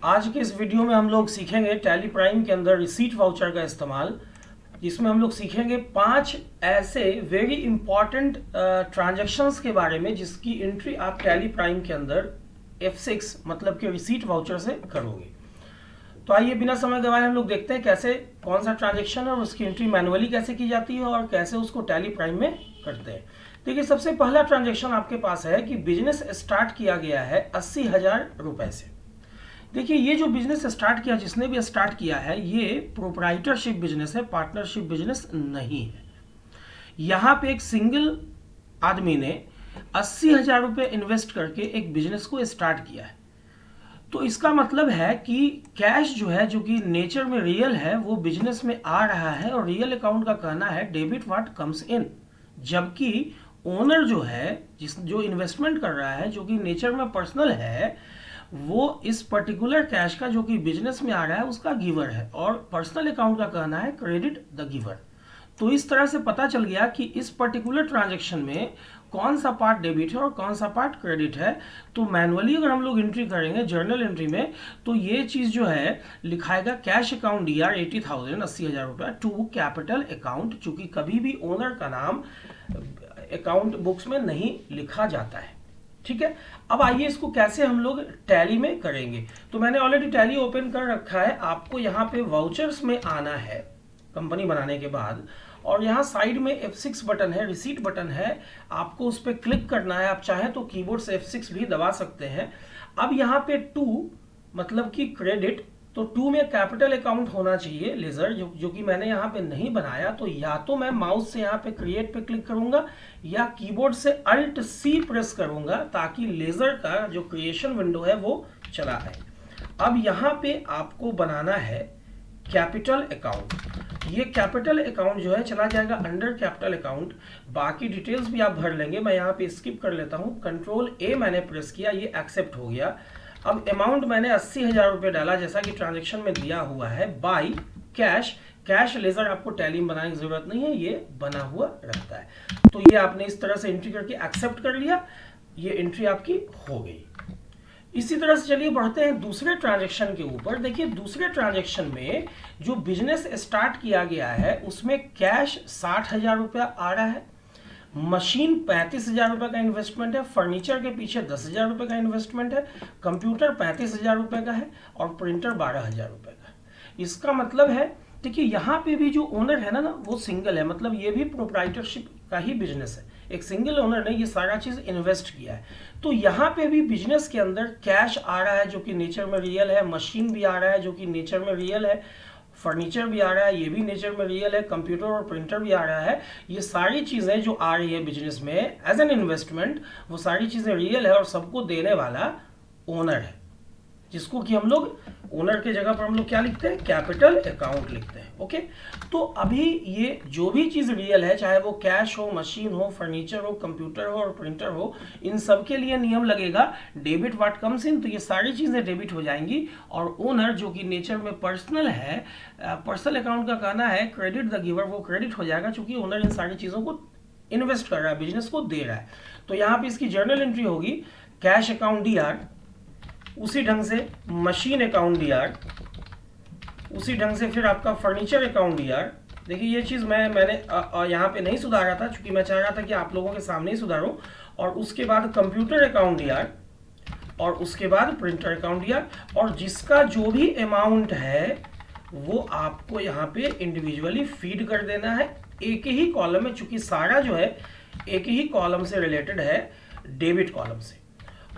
आज के इस वीडियो में हम लोग सीखेंगे टैली प्राइम के अंदर रिसीट वाउचर का इस्तेमाल, जिसमें हम लोग सीखेंगे 5 ऐसे वेरी इंपॉर्टेंट ट्रांजैक्शंस के बारे में जिसकी एंट्री आप टैली प्राइम के अंदर F6 मतलब कि रिसीट वाउचर से करोगे। तो आइए बिना समय गवाए हम लोग देखते हैं कैसे कौन सा ट्रांजैक्शन है और उसकी एंट्री मैनुअली कैसे की जाती है और कैसे उसको टैली प्राइम में करते हैं। देखिए, सबसे पहला ट्रांजैक्शन आपके पास है कि बिजनेस स्टार्ट किया गया है 80,000 रुपए से। देखिए, ये जो बिजनेस स्टार्ट किया, जिसने भी स्टार्ट किया है, ये प्रोप्राइटरशिप बिजनेस है, पार्टनरशिप बिजनेस नहीं है। यहाँ पे एक सिंगल आदमी ने 80,000 रुपए इन्वेस्ट करके एक बिजनेस को स्टार्ट किया है। तो इसका मतलब है कि कैश जो है, जो कि नेचर में रियल है, वो बिजनेस में आ रहा है और रियल अकाउंट का कहना है डेबिट व्हाट कम्स इन, जबकि ओनर जो है, जो इन्वेस्टमेंट कर रहा है, जो कि नेचर में पर्सनल है, वो इस पर्टिकुलर कैश का जो कि बिजनेस में आ रहा है उसका गिवर है और पर्सनल अकाउंट का कहना है क्रेडिट द गिवर। तो इस तरह से पता चल गया कि इस पर्टिकुलर ट्रांजैक्शन में कौन सा पार्ट डेबिट है और कौन सा पार्ट क्रेडिट है। तो मैनुअली अगर हम लोग एंट्री करेंगे जर्नल एंट्री में, तो ये चीज़ जो है लिखाएगा कैश अकाउंट DR 80,000 80,000 रुपया टू कैपिटल अकाउंट, चूंकि कभी भी ओनर का नाम अकाउंट बुक्स में नहीं लिखा जाता है। ठीक है, अब आइए इसको कैसे हम लोग टैली में करेंगे। तो मैंने ऑलरेडी टैली ओपन कर रखा है। आपको यहाँ पे वाउचर्स में आना है कंपनी बनाने के बाद, और यहाँ साइड में F6 बटन है, रिसीट बटन है, आपको उस पर क्लिक करना है। आप चाहें तो कीबोर्ड से F6 भी दबा सकते हैं। अब यहाँ पे 2 मतलब कि क्रेडिट, तो 2 में कैपिटल अकाउंट होना चाहिए लेजर, जो कि मैंने यहाँ पे नहीं बनाया। तो या तो मैं माउस से यहाँ पे क्रिएट पे क्लिक करूंगा या कीबोर्ड से Alt+C प्रेस करूंगा ताकि लेजर का जो क्रिएशन विंडो है वो चला आए। अब यहाँ पे आपको बनाना है कैपिटल अकाउंट। ये कैपिटल अकाउंट जो है चला जाएगा अंडर कैपिटल अकाउंट। बाकी डिटेल्स भी आप भर लेंगे, मैं यहाँ पे स्किप कर लेता हूँ। Ctrl+A मैंने प्रेस किया, ये एक्सेप्ट हो गया। अब अमाउंट मैंने 80,000 रुपये डाला जैसा कि ट्रांजैक्शन में दिया हुआ है। बाय कैश, कैश लेजर आपको टैली में बनाने की जरूरत नहीं है, ये बना हुआ रहता है। तो ये आपने इस तरह से एंट्री करके एक्सेप्ट कर लिया, ये एंट्री आपकी हो गई। इसी तरह से चलिए बढ़ते हैं दूसरे ट्रांजैक्शन के ऊपर। देखिए, दूसरे ट्रांजैक्शन में जो बिजनेस स्टार्ट किया गया है उसमें कैश 60,000 रुपया आ रहा है, मशीन 35,000 रुपये का इन्वेस्टमेंट है, फर्नीचर के पीछे 10,000 रुपये का इन्वेस्टमेंट है, कंप्यूटर 35,000 रुपये का है और प्रिंटर 12,000 रुपये का है। इसका मतलब है, देखिए यहाँ पे भी जो ओनर है ना वो सिंगल है, मतलब ये भी प्रोप्राइटरशिप का ही बिजनेस है। एक सिंगल ओनर ने ये सारा चीज इन्वेस्ट किया है। तो यहाँ पे भी बिजनेस के अंदर कैश आ रहा है जो कि नेचर में रियल है, मशीन भी आ रहा है जो कि नेचर में रियल है, फर्नीचर भी आ रहा है, ये भी नेचर में रियल है, कंप्यूटर और प्रिंटर भी आ रहा है। ये सारी चीज़ें जो आ रही है बिजनेस में एज एन इन्वेस्टमेंट, वो सारी चीज़ें रियल है और सबको देने वाला ओनर है, जिसको कि हम लोग ओनर के जगह पर हम लोग क्या लिखते हैं, कैपिटल अकाउंट लिखते हैं। ओके, तो अभी ये जो भी चीज़ रियल है, चाहे वो कैश हो, मशीन हो, फर्नीचर हो, कंप्यूटर हो और प्रिंटर हो, इन सब के लिए नियम लगेगा डेबिट व्हाट कम्स इन। तो ये सारी चीज़ें डेबिट हो जाएंगी और ओनर जो कि नेचर में पर्सनल है, पर्सनल अकाउंट का कहना है क्रेडिट द गिवर, वो क्रेडिट हो जाएगा चूंकि ओनर इन सारी चीज़ों को इन्वेस्ट कर रहा है, बिजनेस को दे रहा है। तो यहाँ पे इसकी जर्नल एंट्री होगी कैश अकाउंट DR, उसी ढंग से मशीन अकाउंट DR, उसी ढंग से फिर आपका फर्नीचर अकाउंट DR। देखिए, ये चीज़ मैंने यहाँ पे नहीं सुधारा था क्योंकि मैं चाह रहा था कि आप लोगों के सामने ही सुधारूं। और उसके बाद कंप्यूटर अकाउंट DR और उसके बाद प्रिंटर अकाउंट DR, और जिसका जो भी अमाउंट है वो आपको यहाँ पे इंडिविजुअली फीड कर देना है एक ही कॉलम में, चूंकि सारा जो है एक ही कॉलम से रिलेटेड है, डेबिट कॉलम से।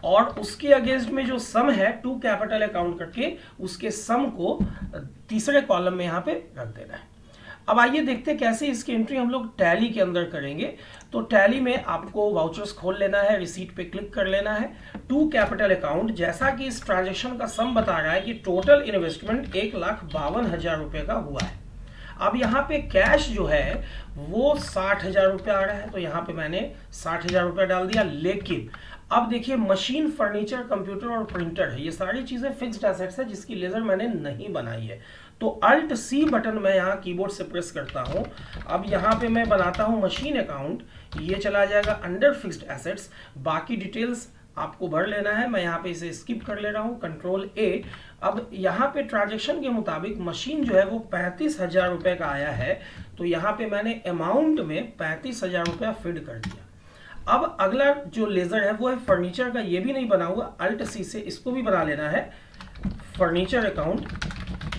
और उसके अगेंस्ट में जो सम है 2 कैपिटल अकाउंट करके, उसके सम को तीसरे कॉलम में यहाँ पे रख देना है। अब आइए देखते हैं कैसे इसकी एंट्री हम लोग टैली के अंदर करेंगे। तो टैली में आपको वाउचर्स खोल लेना है, रिसीट पे क्लिक कर लेना है, 2 कैपिटल अकाउंट। जैसा कि इस ट्रांजैक्शन का सम बता रहा है कि टोटल इन्वेस्टमेंट 1,52,000 रुपये का हुआ है। अब यहाँ पे कैश जो है वो 60,000 रुपया आ रहा है, तो यहाँ पे मैंने 60,000 रुपया डाल दिया। लेकिन अब देखिए, मशीन, फर्नीचर, कंप्यूटर और प्रिंटर है, ये सारी चीजें फिक्स्ड एसेट्स है जिसकी लेजर मैंने नहीं बनाई है। तो Alt+C बटन मैं यहाँ कीबोर्ड से प्रेस करता हूँ। अब यहाँ पे मैं बनाता हूँ मशीन अकाउंट, ये चला जाएगा अंडर फिक्स्ड एसेट्स। बाकी डिटेल्स आपको भर लेना है, मैं यहाँ पे इसे स्किप कर ले रहा हूँ। Ctrl+A अब यहाँ पे ट्रांजेक्शन के मुताबिक मशीन जो है वो 35,000 रुपये का आया है, तो यहाँ पे मैंने अमाउंट में 35,000 रुपया फीड कर दिया। अब अगला जो लेजर है वो है फर्नीचर का, ये भी नहीं बना हुआ, अल्ट सी से इसको भी बना लेना है, फर्नीचर अकाउंट,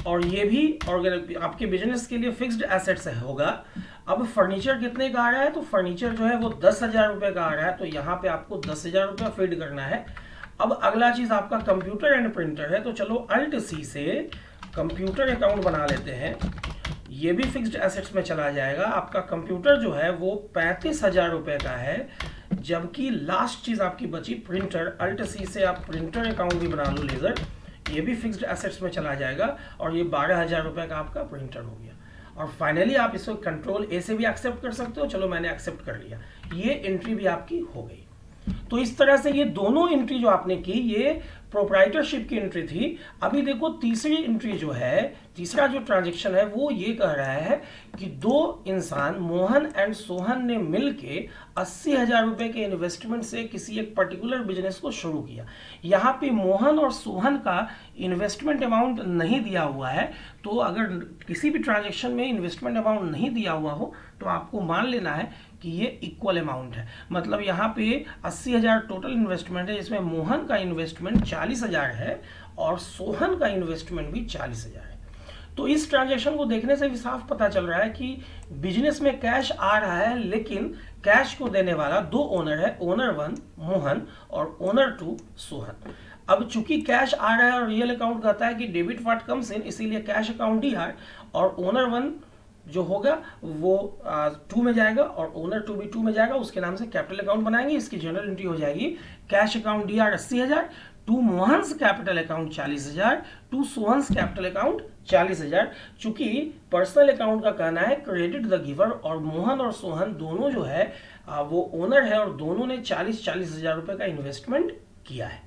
और ये भी आपके बिजनेस के लिए फिक्स्ड एसेट्स होगा। अब फर्नीचर कितने का आ रहा है, तो फर्नीचर जो है वो 10,000 रुपये का आ रहा है, तो यहाँ पे आपको 10,000 रुपया फीड करना है। अब अगला चीज आपका कंप्यूटर एंड प्रिंटर है, तो चलो अल्ट सी से कंप्यूटर अकाउंट बना लेते हैं, ये भी फिक्स्ड एसेट्स में चला जाएगा। आपका कंप्यूटर जो है वो 35,000 रुपये का है, जबकि लास्ट चीज आपकी बची प्रिंटर, अल्ट सी से आप प्रिंटर अकाउंट भी बना लो लेजर, ये भी फिक्स्ड एसेट्स में चला जाएगा, और ये 12,000 रुपये का आपका प्रिंटर हो गया। और फाइनली आप इसको कंट्रोल ए से भी एक्सेप्ट कर सकते हो, चलो मैंने एक्सेप्ट कर लिया, ये एंट्री भी आपकी हो गई। तो इस तरह से ये दोनों एंट्री जो आपने की ये प्रोप्राइटरशिप की एंट्री थी। अभी देखो तीसरी एंट्री जो है, तीसरा जो ट्रांजैक्शन है वो ये कह रहा है कि दो इंसान मोहन एंड सोहन ने मिलके 80,000 रुपए के इन्वेस्टमेंट से किसी एक पर्टिकुलर बिजनेस को शुरू किया। यहाँ पे मोहन और सोहन का इन्वेस्टमेंट अमाउंट नहीं दिया हुआ है, तो अगर किसी भी ट्रांजैक्शन में इन्वेस्टमेंट अमाउंट नहीं दिया हुआ हो तो आपको मान लेना है कि ये इक्वल अमाउंट है। मतलब यहाँ पे 80,000 टोटल इन्वेस्टमेंट है, जिसमें मोहन का इन्वेस्टमेंट 40,000 है और सोहन का इन्वेस्टमेंट भी 40,000 है। तो इस ट्रांजैक्शन को देखने से भी साफ पता चल रहा है कि बिजनेस में कैश आ रहा है, लेकिन कैश को देने वाला दो ओनर है, ओनर 1 मोहन और ओनर 2 सोहन। अब चूंकि कैश आ रहा है और रियल अकाउंट कहता है कि डेबिट व्हाट कम्स इन, इसीलिए कैश अकाउंट DR और ओनर 1 जो होगा वो 2 में जाएगा और ओनर 2 भी 2 में जाएगा, उसके नाम से कैपिटल अकाउंट बनाएंगे। इसकी जनरल एंट्री हो जाएगी cash account DR 80,000, to Mohan's capital account 40,000, to Sohan's capital account 40,000। चूंकि पर्सनल अकाउंट का कहना है क्रेडिट द गिवर, और मोहन और सोहन दोनों जो है वो ओनर है और दोनों ने 40,000 रुपए का इन्वेस्टमेंट किया है।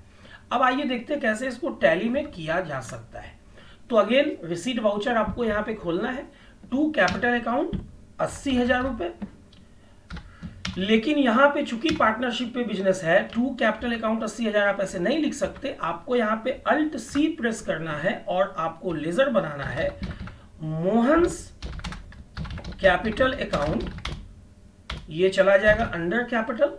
अब आइए देखते हैं कैसे इसको टैली में किया जा सकता है। तो अगेन रिसीट वाउचर आपको यहाँ पे खोलना है, टू कैपिटल अकाउंट 80,000 रुपए, लेकिन यहां पे चूंकि पार्टनरशिप पे बिजनेस है, टू कैपिटल अकाउंट 80,000 आप ऐसे नहीं लिख सकते, आपको यहां पे अल्ट सी प्रेस करना है और आपको लेजर बनाना है मोहन्स कैपिटल अकाउंट, ये चला जाएगा अंडर कैपिटल,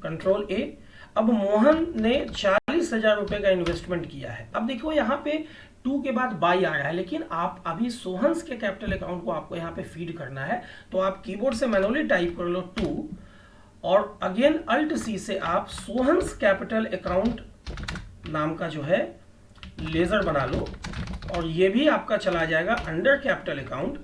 कंट्रोल ए। अब मोहन ने 40,000 रुपए का इन्वेस्टमेंट किया है। अब देखो यहाँ पे 2 के बाद बाई आ रहा है, लेकिन आप अभी सोहन्स के कैपिटल अकाउंट को आपको यहाँ पे फीड करना है, तो आप कीबोर्ड से मैनुअली टाइप कर लो 2 और अगेन अल्ट सी से आप सोहन्स कैपिटल अकाउंट नाम का जो है लेजर बना लो, और ये भी आपका चला जाएगा अंडर कैपिटल अकाउंट।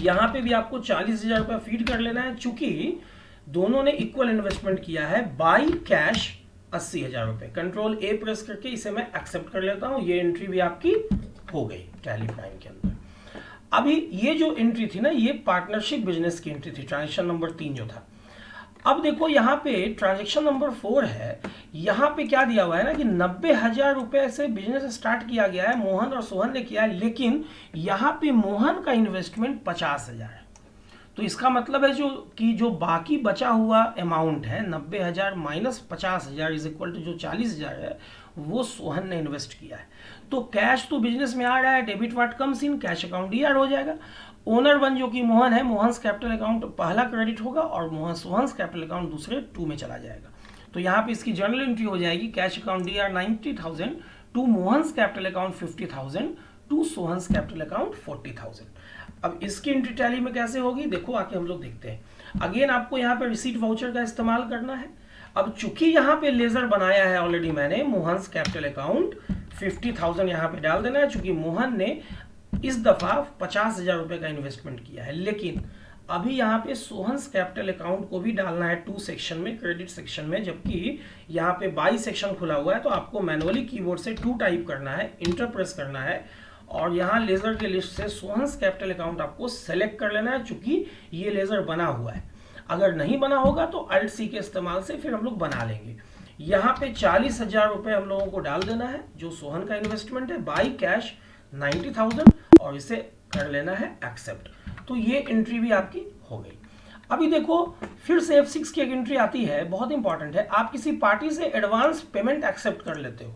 यहाँ पे भी आपको 40,000 रुपया फीड कर लेना है, चूंकि दोनों ने इक्वल इन्वेस्टमेंट किया है, बाई कैश 80,000 रुपए। कंट्रोल ए प्रेस करके इसे मैं एक्सेप्ट कर लेता हूं, ये एंट्री भी आपकी हो गई टैली प्राइम के अंदर। अभी ये जो एंट्री थी ना, ये पार्टनरशिप बिजनेस की एंट्री थी, ट्रांजेक्शन नंबर 3 जो था। अब देखो यहाँ पे ट्रांजेक्शन नंबर 4 है, यहाँ पे क्या दिया हुआ है ना कि 90,000 रुपए से बिजनेस स्टार्ट किया गया है, मोहन और सोहन ने किया है, लेकिन यहाँ पे मोहन का इन्वेस्टमेंट 50,000 है। तो इसका मतलब है जो बाकी बचा हुआ अमाउंट है 90,000 माइनस 50,000 इज इक्वल टू जो 40,000 है, वो सोहन ने इन्वेस्ट किया है। तो कैश तो बिजनेस में आ रहा है, debit what comes in, cash account DR हो जाएगा। ओनर 1 जो कि मोहन है, मोहन्स कैपिटल अकाउंट पहला क्रेडिट होगा और सोहन्स कैपिटल अकाउंट दूसरे 2 में चला जाएगा। तो यहाँ पे इसकी जर्नल एंट्री हो जाएगी cash account DR 90,000, to Mohan's capital account 50,000, to Sohan's capital account 40,000। अब इसकी एंट्री टैली में कैसे होगी देखो, आके हम लोग देखते हैं। अगेन आपको यहाँ पे रिसीट वाउचर का इस्तेमाल करना है। अब चूंकि यहाँ पे लेजर बनाया है ऑलरेडी मैंने, मोहन्स कैपिटल अकाउंट 50,000 यहाँ पे डाल देना है, चूंकि मोहन ने इस दफा 50,000 रुपए का इन्वेस्टमेंट किया है, लेकिन अभी यहाँ पे सोहन्स कैपिटल अकाउंट को भी डालना है 2 सेक्शन में, क्रेडिट सेक्शन में, जबकि यहाँ पे बाई सेक्शन खुला हुआ है, तो आपको मैनुअली कीबोर्ड से 2 टाइप करना है, इंटर प्रेस करना है और यहाँ लेजर के लिस्ट से सोहन्स कैपिटल अकाउंट आपको सेलेक्ट कर लेना है, चूंकि ये लेजर बना हुआ है। अगर नहीं बना होगा तो अल्ट सी के इस्तेमाल से फिर हम लोग बना लेंगे। यहाँ पे 40,000 रुपए हम लोगों को डाल देना है, जो सोहन का इन्वेस्टमेंट है, बाई कैश 90,000, और इसे कर लेना है एक्सेप्ट। तो ये एंट्री भी आपकी हो गई। अभी देखो फिर से F6 की एक एंट्री आती है, बहुत इंपॉर्टेंट है। आप किसी पार्टी से एडवांस पेमेंट एक्सेप्ट कर लेते हो,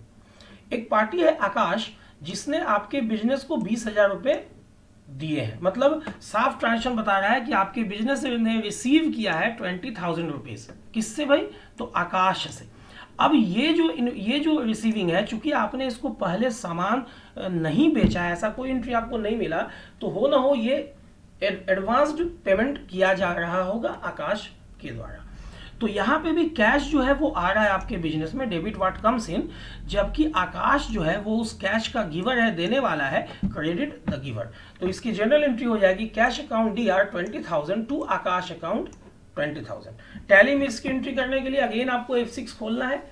एक पार्टी है आकाश, जिसने आपके बिजनेस को 20,000 रुपये दिए हैं, मतलब साफ ट्रांजेक्शन बता रहा है कि आपके बिजनेस ने रिसीव किया है 20,000 रुपीज। किससे भाई? तो आकाश से। अब ये जो रिसीविंग है, चूंकि आपने इसको पहले सामान नहीं बेचा है, ऐसा कोई एंट्री आपको नहीं मिला, तो हो ना हो ये एडवांस्ड पेमेंट किया जा रहा होगा आकाश के द्वारा। तो यहाँ पे भी कैश जो है वो आ रहा है आपके बिजनेस में, डेबिट व्हाट कम्स इन, जबकि आकाश जो है वो उस कैश का गिवर है, देने वाला है, क्रेडिट द गिवर। तो इसकी जनरल एंट्री हो जाएगी cash account DR 20,000 to Akash account 20,000। Tally में इसकी एंट्री करने के लिए अगेन आपको F6 खोलना है।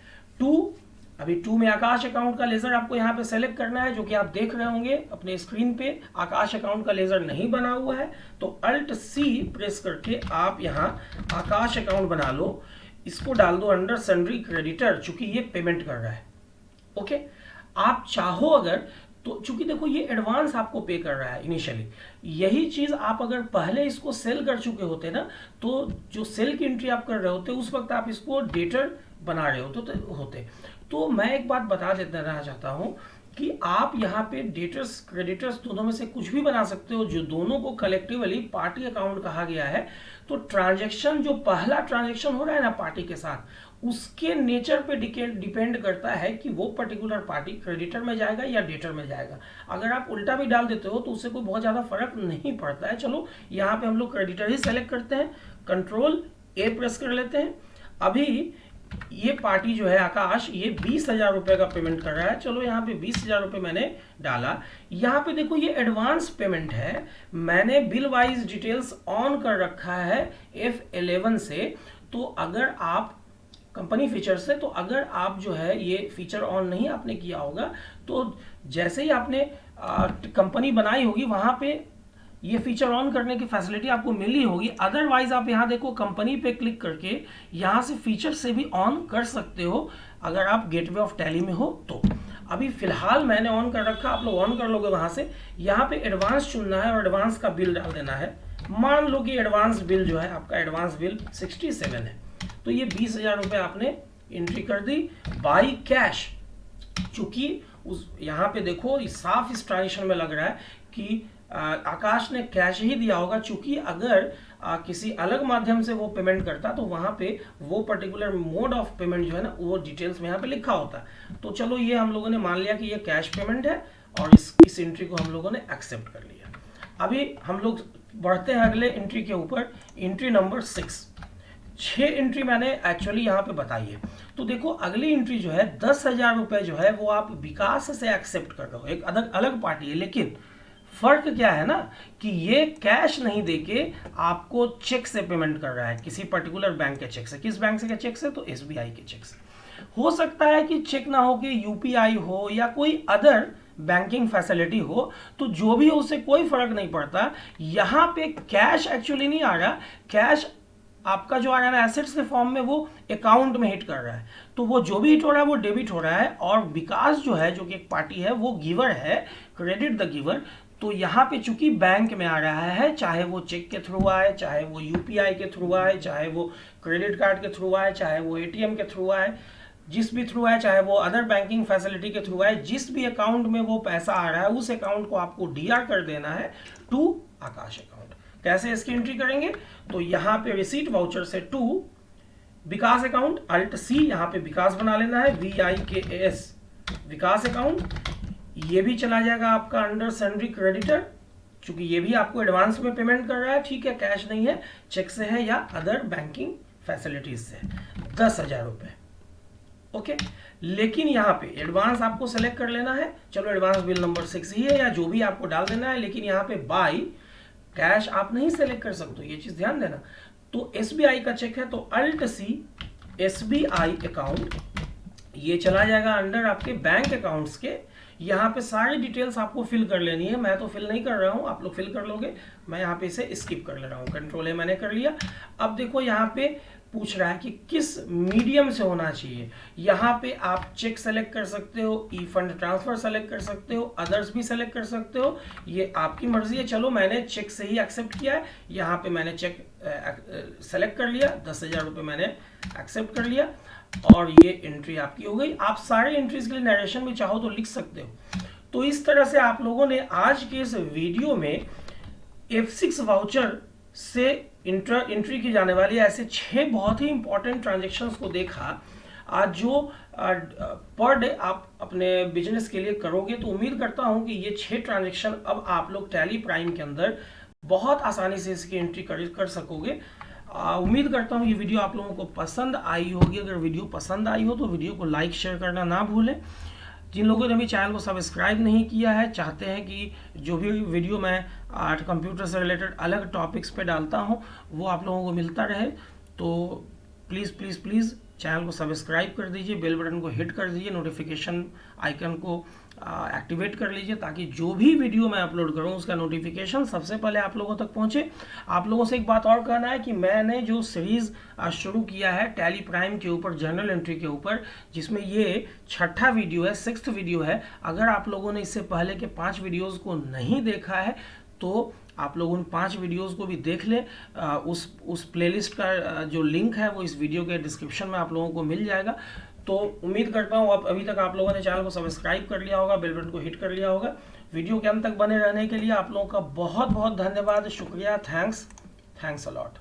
अभी 2 में आकाश अकाउंट का लेजर आपको यहाँ पे सेलेक्ट करना है, जो कि आप देख रहे होंगे अपने स्क्रीन पे। आकाश अकाउंट का लेजर नहीं बना हुआ है, तो Alt+C प्रेस करके आप यहाँ आकाश अकाउंट बना लो। इसको डाल दो अंडर सन्ड्री क्रेडिटर, चूंकि ये पेमेंट कर रहा है। ओके, आप चाहो अगर तो, चूंकि देखो ये एडवांस आपको पे कर रहा है इनिशियली, यही चीज आप अगर पहले इसको सेल कर चुके होते ना, तो जो सेल की एंट्री आप कर रहे होते उस वक्त आप इसको डेटर बना रहे होते। तो मैं एक बात बता देना चाहता हूं कि आप यहाँ पे डेटर्स क्रेडिटर्स दोनों में से कुछ भी बना सकते हो, जो दोनों को कलेक्टिवली पार्टी अकाउंट कहा गया है। तो ट्रांजैक्शन, जो पहला ट्रांजैक्शन हो रहा है ना पार्टी के साथ, उसके नेचर पे डिपेंड करता है कि वो पर्टिकुलर पार्टी क्रेडिटर में जाएगा या डेटर में जाएगा। अगर आप उल्टा भी डाल देते हो तो उससे कोई बहुत ज़्यादा फर्क नहीं पड़ता है। चलो यहाँ पे हम लोग क्रेडिटर ही सेलेक्ट करते हैं, Ctrl+A प्रेस कर लेते हैं। अभी ये पार्टी जो है आकाश, ये 20,000 रुपये का पेमेंट कर रहा है। चलो यहाँ पे 20,000 रुपये मैंने डाला। यहाँ पे देखो ये एडवांस पेमेंट है, मैंने बिल वाइज डिटेल्स ऑन कर रखा है F11 से। तो अगर आप कंपनी फीचर से, तो अगर आप जो है ये फीचर ऑन नहीं आपने किया होगा, तो जैसे ही आपने कंपनी बनाई होगी वहां पे ये फीचर ऑन करने की फैसिलिटी आपको मिली होगी। अदरवाइज आप यहाँ देखो कंपनी पे क्लिक करके यहाँ से फीचर से भी ऑन कर सकते हो, अगर आप गेटवे ऑफ टैली में हो तो। अभी फिलहाल मैंने ऑन कर रखा, आप लोग ऑन कर लोगे वहां से। यहाँ पे एडवांस चुनना है और एडवांस का बिल डाल देना है। मान लो कि एडवांस बिल जो है आपका, एडवांस बिल 67 है, तो ये 20,000 रुपये आपने एंट्री कर दी बाई कैश। चूंकि उस यहाँ पे देखो साफ इस ट्रांजेक्शन में लग रहा है कि आकाश ने कैश ही दिया होगा, चूंकि अगर किसी अलग माध्यम से वो पेमेंट करता तो वहां पे वो पर्टिकुलर मोड ऑफ पेमेंट जो है ना, वो डिटेल्स में यहाँ पे लिखा होता। तो चलो ये हम लोगों ने मान लिया कि ये कैश पेमेंट है और इस एंट्री को हम लोगों ने एक्सेप्ट कर लिया। अभी हम लोग बढ़ते हैं अगले एंट्री के ऊपर, एंट्री नंबर 6। 6 एंट्री मैंने एक्चुअली यहाँ पे बताई है। तो देखो अगली एंट्री जो है 10,000 रुपये जो है वो आप विकास से एक्सेप्ट कर रहे हो, एक अलग पार्टी है। लेकिन फर्क क्या है ना कि ये कैश नहीं देके आपको चेक से पेमेंट कर रहा है, किसी पर्टिकुलर बैंक के चेक से। किस बैंक से के चेक से? तो SBI के चेक से। हो सकता है कि चेक ना हो कि UPI हो या कोई अदर बैंकिंग फैसिलिटी हो, तो जो भी हो उससे कोई फर्क नहीं पड़ता। यहाँ पे कैश एक्चुअली नहीं आ रहा, कैश आपका जो आ रहा है ना एसेट्स के फॉर्म में, वो अकाउंट में हिट कर रहा है। तो वो जो भी हिट हो रहा है वो डेबिट हो रहा है, और विकास जो है, जो कि एक पार्टी है, वो गिवर है, क्रेडिट द गिवर। तो यहाँ पे चूंकि बैंक में आ रहा है, चाहे वो चेक के थ्रू आए, चाहे वो UPI के थ्रू आए, चाहे वो क्रेडिट कार्ड के थ्रू आए, चाहे वो ATM के थ्रू आए, जिस भी थ्रू आए, चाहे वो अदर बैंकिंग फैसिलिटी के थ्रू आए, जिस भी अकाउंट में वो पैसा आ रहा है उस अकाउंट को आपको DR कर देना है टू आकाश अकाउंट। कैसे इसकी एंट्री करेंगे? तो यहाँ पे रिसीट वाउचर से टू विकास अकाउंट, Alt+C यहाँ पे विकास बना लेना है, VIKAS विकास अकाउंट। ये भी चला जाएगा आपका अंडर सन्ड्री क्रेडिटर, चूंकि ये भी आपको एडवांस में पेमेंट कर रहा है, ठीक है, कैश नहीं है, चेक से है या अदर बैंकिंग फैसिलिटीज से। 10,000 रुपये, ओके। लेकिन यहाँ पे एडवांस आपको सेलेक्ट कर लेना है। चलो एडवांस बिल नंबर 6 ही है या जो भी आपको डाल देना है, लेकिन यहाँ पे बाई कैश आप नहीं सेलेक्ट कर सकते, ये चीज ध्यान देना। तो SBI का चेक है, तो Alt+C SBI अकाउंट, ये चला जाएगा अंडर आपके बैंक अकाउंट्स के। यहाँ पे सारी डिटेल्स आपको फिल कर लेनी है, मैं तो फिल नहीं कर रहा हूँ, आप लोग फिल कर लोगे, मैं यहाँ पे इसे स्किप कर ले रहा हूँ। Ctrl+A मैंने कर लिया। अब देखो यहाँ पे पूछ रहा है कि किस मीडियम से होना चाहिए। यहाँ पे आप चेक सेलेक्ट कर सकते हो, ई फंड ट्रांसफर सेलेक्ट कर सकते हो, अदर्स भी सेलेक्ट कर सकते हो, ये आपकी मर्जी है। चलो मैंने चेक से ही एक्सेप्ट किया है, यहाँ पे मैंने चेक सेलेक्ट कर लिया, 10,000 रुपये मैंने एक्सेप्ट कर लिया। और ये एंट्री आपकी हो गई। आप सारे एंट्रीज के लिए नरेशन भी चाहो तो लिख सकते हो। तो इस तरह से आप लोगों ने आज के इस वीडियो में F6 वाउचर से एंट्री की जाने वाली ऐसे 6 बहुत ही इंपॉर्टेंट ट्रांजेक्शन्स को देखा। आज जो पर डे आप अपने बिजनेस के लिए करोगे, तो उम्मीद करता हूं कि ये 6 ट्रांजेक्शन अब आप लोग टैली प्राइम के अंदर बहुत आसानी से इसकी एंट्री कर सकोगे। उम्मीद करता हूँ ये वीडियो आप लोगों को पसंद आई होगी। अगर वीडियो पसंद आई हो तो वीडियो को लाइक शेयर करना ना भूलें। जिन लोगों ने अभी चैनल को सब्सक्राइब नहीं किया है, चाहते हैं कि जो भी वीडियो मैं कंप्यूटर से रिलेटेड अलग टॉपिक्स पे डालता हूँ वो आप लोगों को मिलता रहे, तो प्लीज़ प्लीज़ प्लीज़ चैनल को सब्सक्राइब कर दीजिए, बेल बटन को हिट कर दीजिए, नोटिफिकेशन आइकन को एक्टिवेट कर लीजिए, ताकि जो भी वीडियो मैं अपलोड करूँ उसका नोटिफिकेशन सबसे पहले आप लोगों तक पहुँचे। आप लोगों से एक बात और कहना है कि मैंने जो सीरीज़ शुरू किया है टैली प्राइम के ऊपर, जर्नल एंट्री के ऊपर, जिसमें ये 6ठा वीडियो है, 6th वीडियो है। अगर आप लोगों ने इससे पहले के 5 वीडियोज़ को नहीं देखा है तो आप लोग उन 5 वीडियोस को भी देख लें। उस प्लेलिस्ट का जो लिंक है वो इस वीडियो के डिस्क्रिप्शन में आप लोगों को मिल जाएगा। तो उम्मीद करता हूँ अब अभी तक आप लोगों ने चैनल को सब्सक्राइब कर लिया होगा, बेल बटन को हिट कर लिया होगा। वीडियो के अंत तक बने रहने के लिए आप लोगों का बहुत बहुत धन्यवाद, शुक्रिया, थैंक्स अ लॉट।